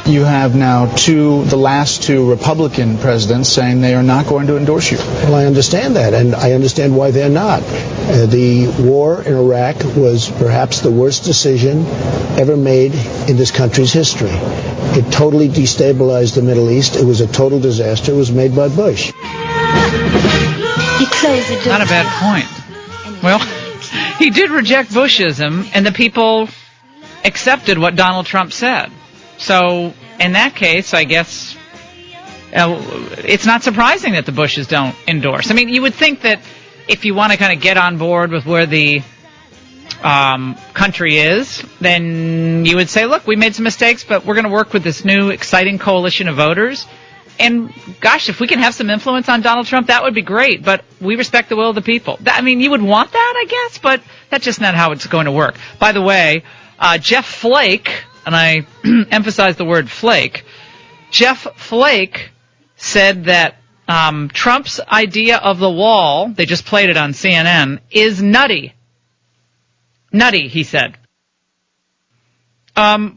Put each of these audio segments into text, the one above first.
you have now the last two Republican presidents saying they are not going to endorse you. Well, I understand that, and I understand why they're not. The war in Iraq was perhaps the worst decision ever made in this country's history. It totally destabilized the Middle East. It was a total disaster. It was made by Bush. Not a bad point. Well, he did reject Bushism, and the people accepted what Donald Trump said. So, in that case, I guess it's not surprising that the Bushes don't endorse. I mean, you would think that if you want to kind of get on board with where the country is, then you would say, look, we made some mistakes, but we're going to work with this new exciting coalition of voters. And, gosh, if we can have some influence on Donald Trump, that would be great. But we respect the will of the people. I mean, you would want that, I guess, but that's just not how it's going to work. By the way, Jeff Flake, and I emphasize the word Flake, Jeff Flake said that Trump's idea of the wall, they just played it on CNN, is nutty. Nutty, he said. But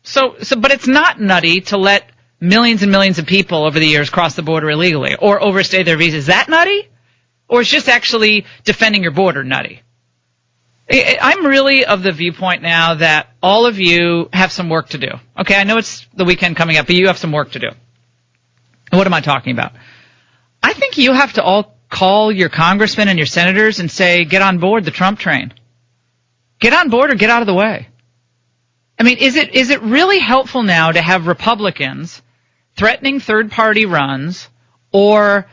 it's not nutty to let millions and millions of people over the years cross the border illegally or overstay their visas. Is that nutty? Or is just actually defending your border nutty? I'm really of the viewpoint now that all of you have some work to do. Okay, I know it's the weekend coming up, but you have some work to do. And what am I talking about? I think you have to all call your congressmen and your senators and say, get on board the Trump train. Get on board or get out of the way. I mean, is it really helpful now to have Republicans threatening third-party runs or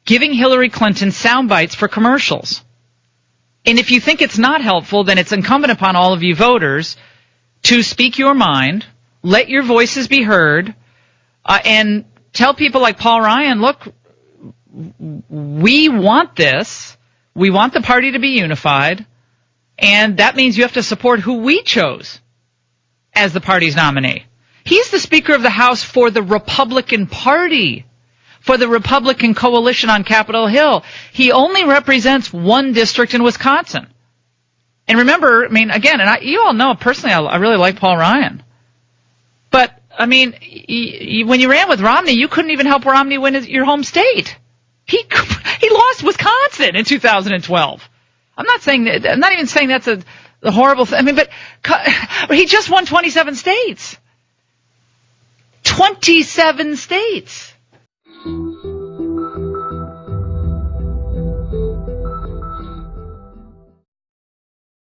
giving Hillary Clinton soundbites for commercials? And if you think it's not helpful, then it's incumbent upon all of you voters to speak your mind, let your voices be heard, and tell people like Paul Ryan, look, we want this. We want the party to be unified, and that means you have to support who we chose as the party's nominee. He's the Speaker of the House for the Republican Party, for the Republican coalition on Capitol Hill. He only represents one district in Wisconsin. And remember, I mean, again, and you all know personally, I really like Paul Ryan. But, I mean, when you ran with Romney, you couldn't even help Romney win your home state. He lost Wisconsin in 2012. I'm not even saying that's a horrible thing. I mean, but he just won 27 states. 27 states.